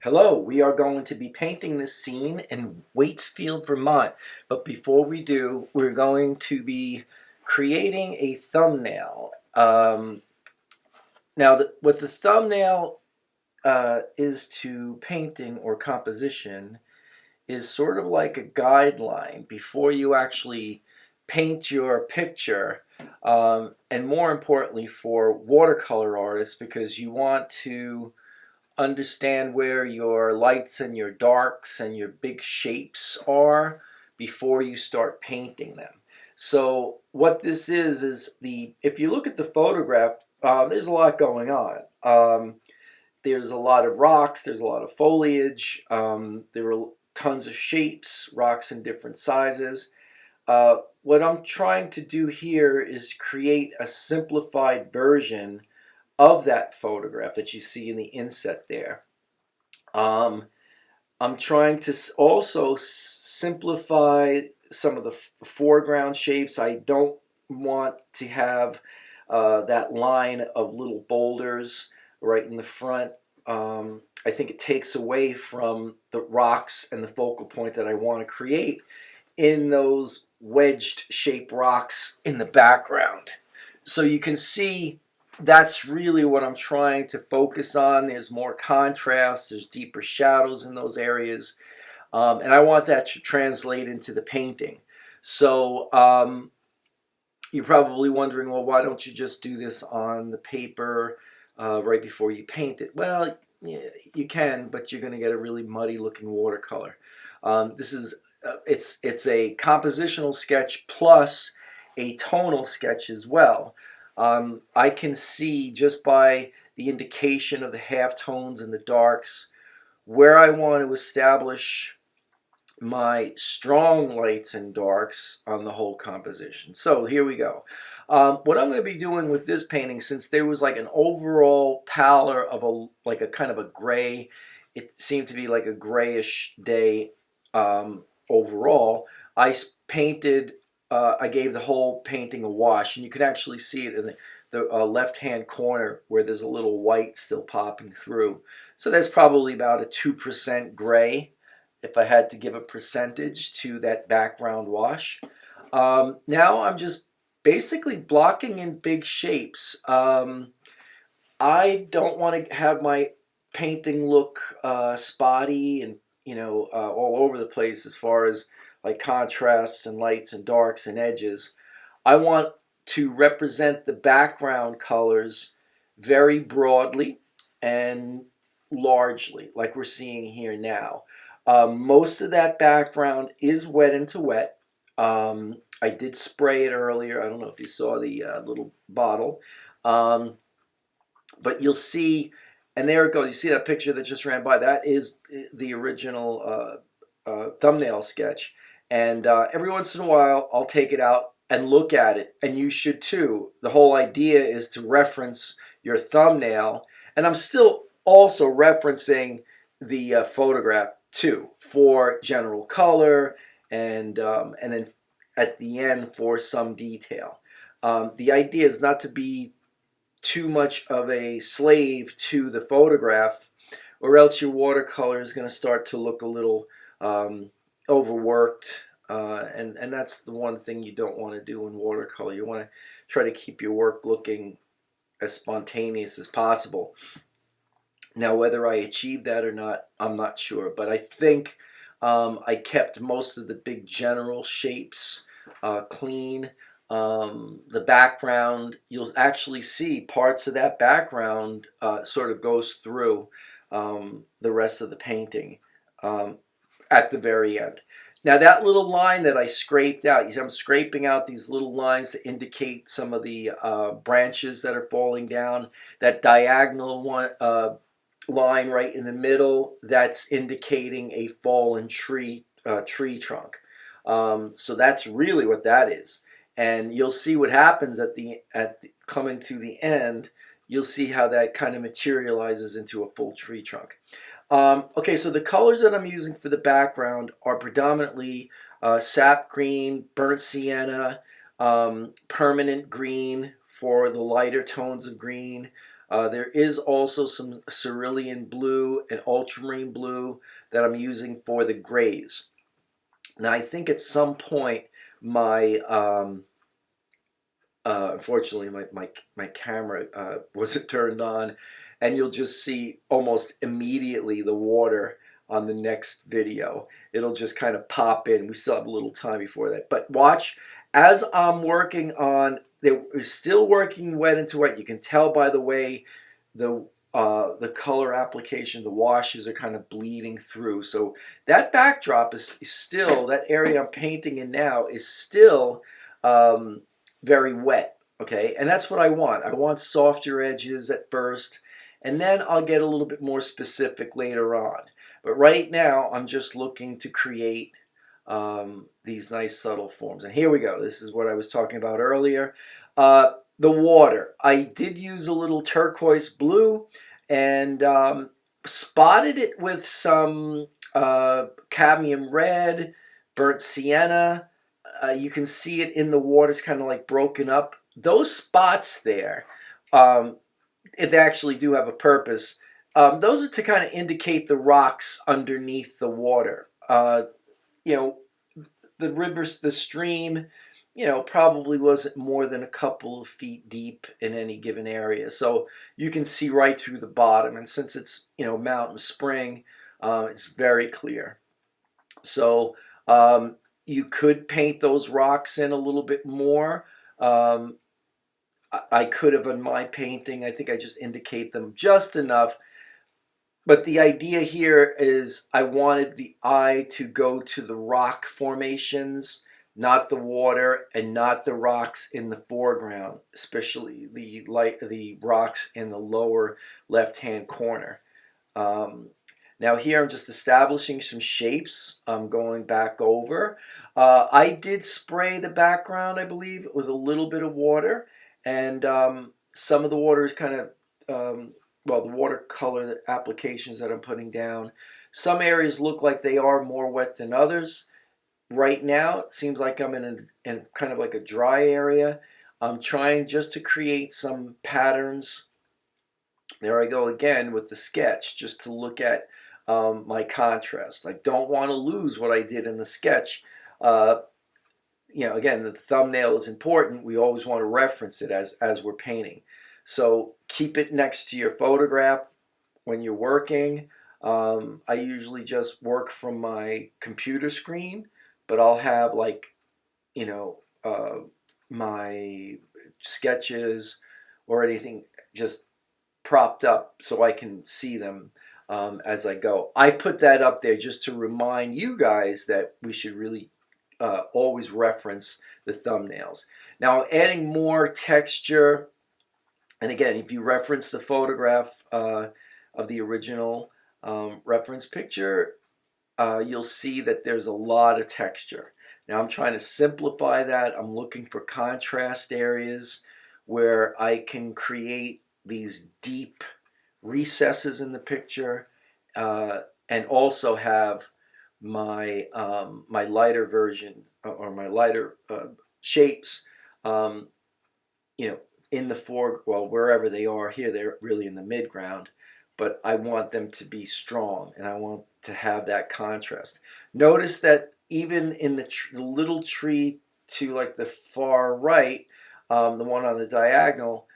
Hello, we are going to be painting this scene in Waitsfield, Vermont. But before we do, we're going to be creating a thumbnail. What the thumbnail is to painting or composition is sort of like a guideline before you actually paint your picture. And more importantly for watercolor artists, because you want to understand where your lights and your darks and your big shapes are before you start painting them. So what this is if you look at the photograph, there's a lot going on. There's a lot of rocks, there's a lot of foliage, there are tons of shapes, rocks in different sizes. What I'm trying to do here is create a simplified version of that photograph that you see in the inset there. I'm trying to also simplify some of the foreground shapes. I don't want to have that line of little boulders right in the front. I think it takes away from the rocks and the focal point that I want to create in those wedged shaped rocks in the background. So you can see that's really what I'm trying to focus on. There's more contrast, there's deeper shadows in those areas, and I want that to translate into the painting. So you're probably wondering, well, why don't you just do this on the paper right before you paint it? Well, yeah, you can, but you're going to get a really muddy looking watercolor. This is it's a compositional sketch plus a tonal sketch as well. I can see just by the indication of the halftones and the darks where I want to establish my strong lights and darks on the whole composition. So here we go. What I'm going to be doing with this painting, since there was like an overall pallor of a kind of a gray, it seemed to be like a grayish day overall. I gave the whole painting a wash, and you can actually see it in the left-hand corner where there's a little white still popping through. So that's probably about a 2% gray, if I had to give a percentage to that background wash. Now I'm just basically blocking in big shapes. I don't want to have my painting look spotty and all over the place as far as like contrasts and lights and darks and edges. I want to represent the background colors very broadly and largely, like we're seeing here now. Most of that background is wet into wet. I did spray it earlier. I don't know if you saw the little bottle. But you'll see, and there it goes. You see that picture that just ran by? That is the original thumbnail sketch. And every once in a while, I'll take it out and look at it, and you should too. The whole idea is to reference your thumbnail, and I'm still also referencing the photograph too for general color, and then at the end for some detail. The idea is not to be too much of a slave to the photograph, or else your watercolor is going to start to look a little overworked, and that's the one thing you don't want to do in watercolor. You want to try to keep your work looking as spontaneous as possible. Now, whether I achieved that or not, I'm not sure, but I think I kept most of the big general shapes clean. The background, you'll actually see parts of that background sort of goes through the rest of the painting at the very end. Now that little line that I scraped out, you see I'm scraping out these little lines to indicate some of the branches that are falling down. That diagonal one line right in the middle, that's indicating a fallen tree trunk. So that's really what that is. And you'll see what happens at the coming to the end. You'll see how that kind of materializes into a full tree trunk. Okay, so the colors that I'm using for the background are predominantly sap green, burnt sienna, permanent green for the lighter tones of green, There is also some cerulean blue and ultramarine blue that I'm using for the grays. Now I think at some point my unfortunately my camera wasn't turned on, and you'll just see almost immediately the water on the next video. It'll just kind of pop in. We still have a little time before that, but watch as I'm working on. They're still working wet into wet. You can tell by the way the color application, the washes are kind of bleeding through. So that backdrop is still, that area I'm painting in now is still very wet, okay? And that's what I want. I want softer edges at first, and then I'll get a little bit more specific later on. But right now, I'm just looking to create these nice subtle forms. And here we go. This is what I was talking about earlier. The water. I did use a little turquoise blue and spotted it with some cadmium red, burnt sienna. You can see it in the water. It's kind of like broken up. Those spots there, they actually do have a purpose. Those are to kind of indicate the rocks underneath the water. You know, the rivers, the stream, you know, probably wasn't more than a couple of feet deep in any given area. So you can see right through the bottom. And since it's, you know, mountain spring, it's very clear. So you could paint those rocks in a little bit more. I could have in my painting. I think I just indicate them just enough. But the idea here is I wanted the eye to go to the rock formations, not the water, and not the rocks in the foreground, especially the rocks in the lower left-hand corner. Now here I'm just establishing some shapes. I'm going back over. I did spray the background, I believe, with a little bit of water, and some of the water is kind of well, the watercolor applications that I'm putting down. Some areas look like they are more wet than others. Right now, it seems like I'm in kind of like a dry area. I'm trying just to create some patterns. There I go again with the sketch, just to look at my contrast. I don't want to lose what I did in the sketch. You know, again, the thumbnail is important. We always want to reference it as we're painting. So keep it next to your photograph when you're working. I usually just work from my computer screen, but I'll have, like, you know, my sketches or anything just propped up so I can see them as I go. I put that up there just to remind you guys that we should really always reference the thumbnails. Now, adding more texture. And again, if you reference the photograph of the original reference picture, you'll see that there's a lot of texture. Now I'm trying to simplify that. I'm looking for contrast areas where I can create these deep recesses in the picture and also have my my lighter version or my lighter shapes, you know, in the well, wherever they are. Here they're really in the midground, but I want them to be strong and I want to have that contrast. Notice that even in the little tree to like the far right, the one on the diagonal,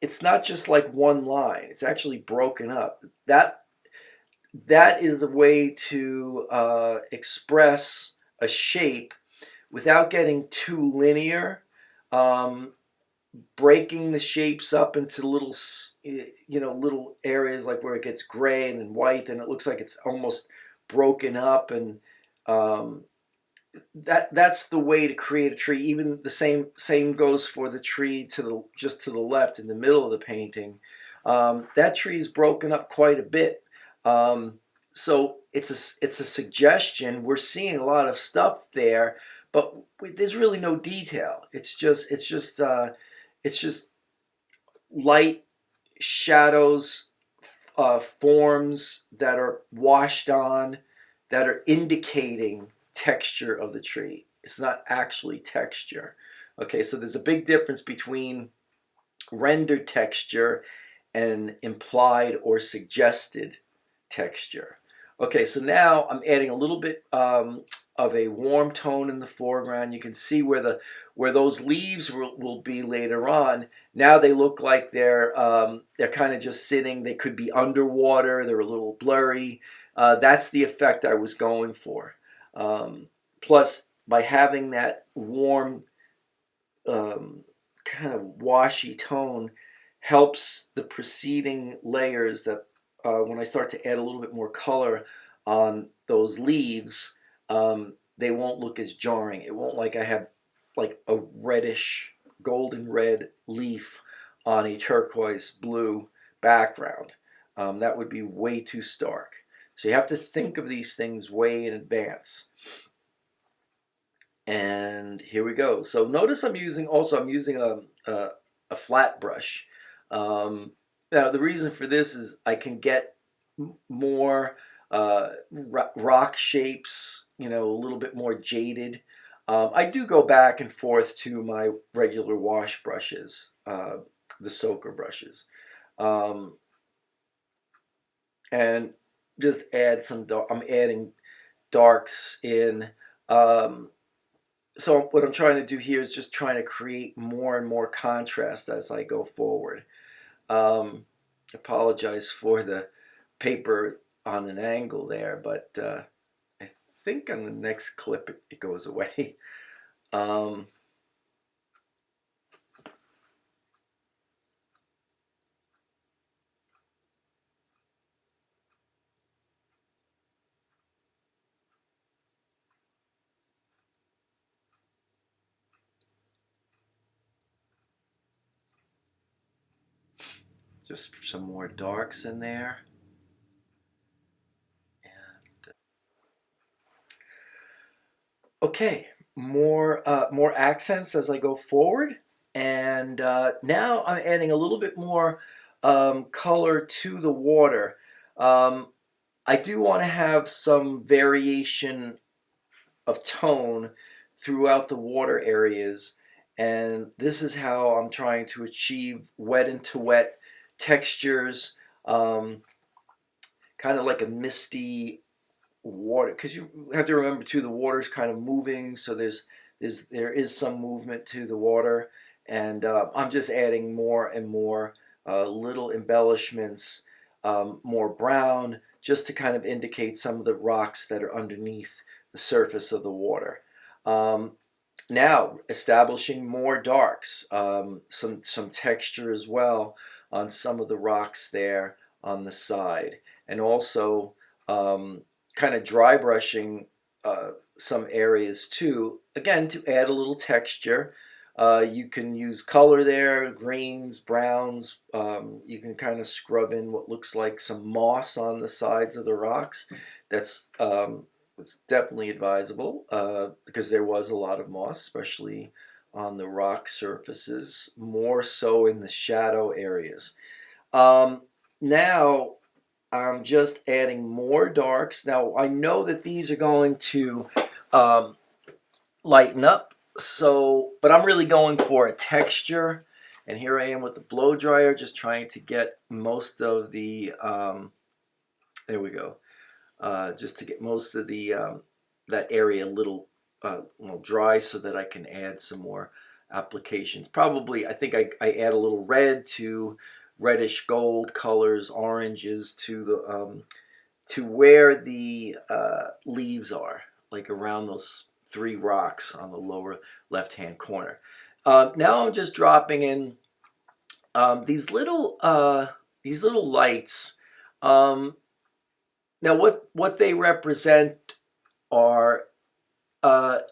it's not just like one line. It's actually broken up. That is the way to express a shape without getting too linear. Breaking the shapes up into little, you know, little areas like where it gets gray and then white, and it looks like it's almost broken up, and that's the way to create a tree. Even the same goes for the tree to the just to the left in the middle of the painting. That tree is broken up quite a bit. So it's a suggestion. We're seeing a lot of stuff there, but there's really no detail. It's just light shadows, forms that are washed on, that are indicating texture of the tree. It's not actually texture. Okay, so there's a big difference between rendered texture and implied or suggested texture. Okay, so now I'm adding a little bit of a warm tone in the foreground. You can see where those leaves will be later on. Now they look like they're kind of just sitting. They could be underwater. They're a little blurry. That's the effect I was going for. Plus, by having that warm kind of washy tone, helps the preceding layers that when I start to add a little bit more color on those leaves, they won't look as jarring. It won't like I have like a reddish, golden red leaf on a turquoise blue background. That would be way too stark. So you have to think of these things way in advance. And here we go. So notice I'm using a flat brush. Now the reason for this is I can get more rock shapes, you know, a little bit more jaded. I do go back and forth to my regular wash brushes, the soaker brushes, and just add some dark. I'm adding darks in. So what I'm trying to do here is just trying to create more and more contrast as I go forward. Apologize for the paper on an angle there, but I think on the next clip it goes away. Just some more darks in there. And, okay, more accents as I go forward, and now I'm adding a little bit more color to the water. I do want to have some variation of tone throughout the water areas, and this is how I'm trying to achieve wet into wet textures, kind of like a misty water, because you have to remember too, the water's kind of moving, so there is some movement to the water, and I'm just adding more and more little embellishments, more brown, just to kind of indicate some of the rocks that are underneath the surface of the water. Now establishing more darks, some texture as well on some of the rocks there on the side, and also kind of dry brushing some areas too, again to add a little texture. You can use color there, greens, browns. You can kind of scrub in what looks like some moss on the sides of the rocks. That's it's definitely advisable because there was a lot of moss, especially on the rock surfaces, more so in the shadow areas. Now I'm just adding more darks. Now I know that these are going to lighten up, so but I'm really going for a texture, and here I am with the blow dryer just trying to get most of the there we go, just to get most of the that area a little dry so that I can add some more applications. Probably I think I add a little red to reddish gold colors, oranges to the to where the leaves are, like around those three rocks on the lower left-hand corner. Now I'm just dropping in these little lights. Now what they represent are the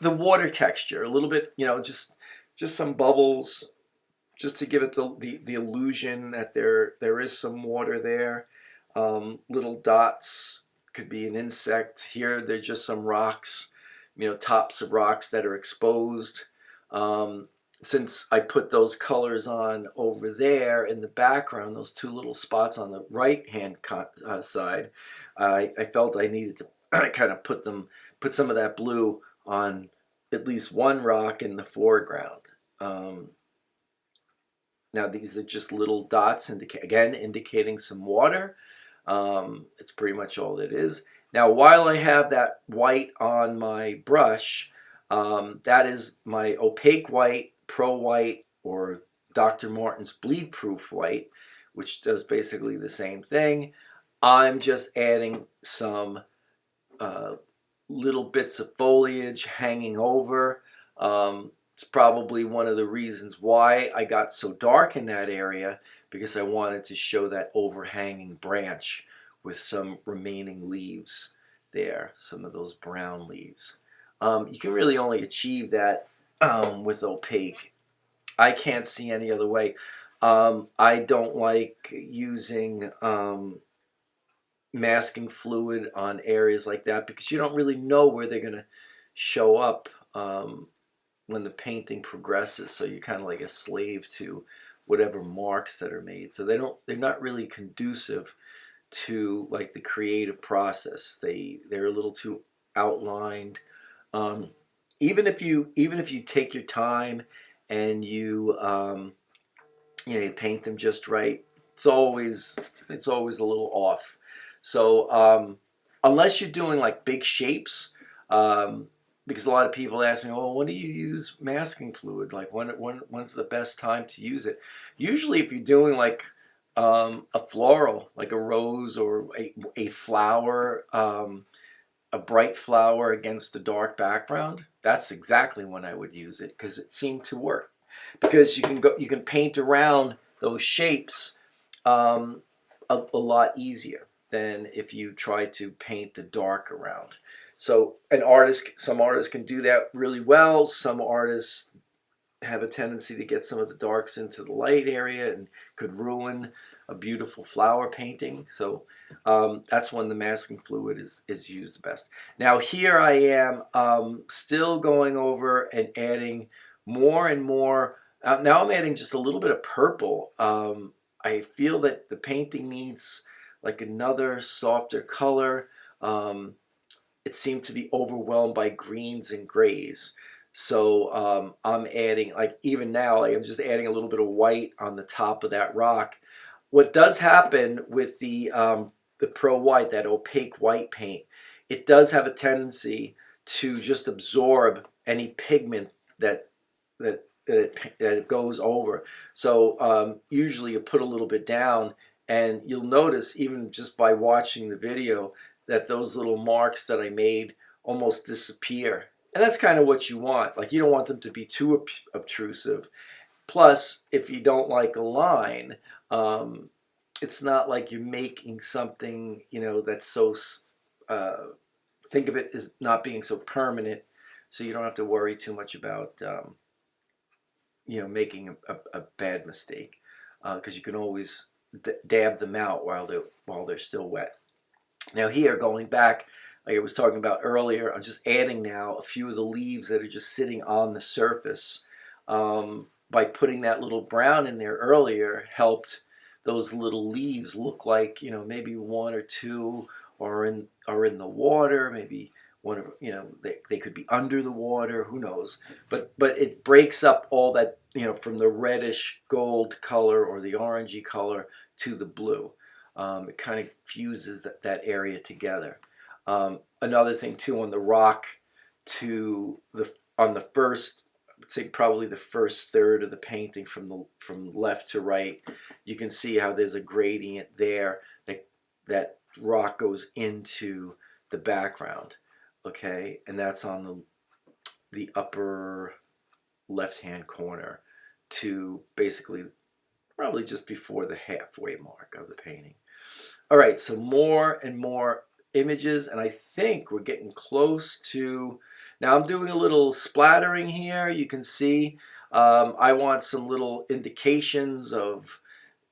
water texture, a little bit, just some bubbles, just to give it the illusion that there is some water there. Little dots, could be an insect. Here they're just some rocks, tops of rocks that are exposed. Since I put those colors on over there in the background, those two little spots on the right hand side, I felt I needed to kind of put some of that blue on at least one rock in the foreground. Now these are just little dots, again indicating some water. It's pretty much all it is. Now while I have that white on my brush, that is my opaque white, Pro White, or Dr. Martin's bleed proof white, which does basically the same thing. I'm just adding some little bits of foliage hanging over. It's probably one of the reasons why I got so dark in that area, because I wanted to show that overhanging branch with some remaining leaves there, some of those brown leaves. You can really only achieve that with opaque. I can't see any other way. I don't like using masking fluid on areas like that, because you don't really know where they're going to show up when the painting progresses. So you're kind of like a slave to whatever marks that are made. So they're not really conducive to like the creative process. They're a little too outlined. Even if you take your time and you you paint them just right, it's always a little off. So unless you're doing like big shapes, because a lot of people ask me, well, when do you use masking fluid? Like when's the best time to use it? Usually if you're doing like a floral, like a rose or a flower, a bright flower against a dark background, that's exactly when I would use it, because it seemed to work. Because you can paint around those shapes a lot easier than if you try to paint the dark around. So some artists can do that really well. Some artists have a tendency to get some of the darks into the light area and could ruin a beautiful flower painting. So that's when the masking fluid is used the best. Now here I am still going over and adding more and more. Now I'm adding just a little bit of purple. I feel that the painting needs like another softer color. It seemed to be overwhelmed by greens and grays. So I'm adding, like even now, like I'm just adding a little bit of white on the top of that rock. What does happen with the Pro White, that opaque white paint, it does have a tendency to just absorb any pigment that it goes over. So usually you put a little bit down, and you'll notice even just by watching the video that those little marks that I made almost disappear. And that's kind of what you want. Like you don't want them to be too obtrusive. Plus, if you don't like a line, it's not like you're making something, that's so, think of it as not being so permanent, so you don't have to worry too much about, making a bad mistake, because you can always dab them out while they're still wet. Now here, going back, like I was talking about earlier, I'm just adding now a few of the leaves that are just sitting on the surface. By putting that little brown in there earlier, helped those little leaves look like, maybe one or two are in the water, maybe one of, they could be under the water, who knows. But it breaks up all that, from the reddish gold color or the orangey color to the blue. It kind of fuses that area together. Another thing too, on the rock, on the first, I would say probably the first third of the painting from left to right, you can see how there's a gradient there that rock goes into the background. Okay, and that's on the upper left-hand corner to basically probably just before the halfway mark of the painting. All right, so more and more images, and I think we're getting close to, now I'm doing a little splattering here. You can see I want some little indications of,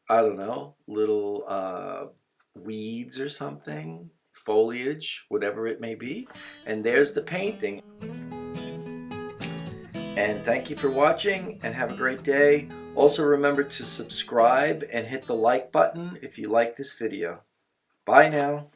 I don't know, little weeds or something, foliage, whatever it may be. And there's the painting. And thank you for watching, and have a great day. Also remember to subscribe and hit the like button if you like this video. Bye now.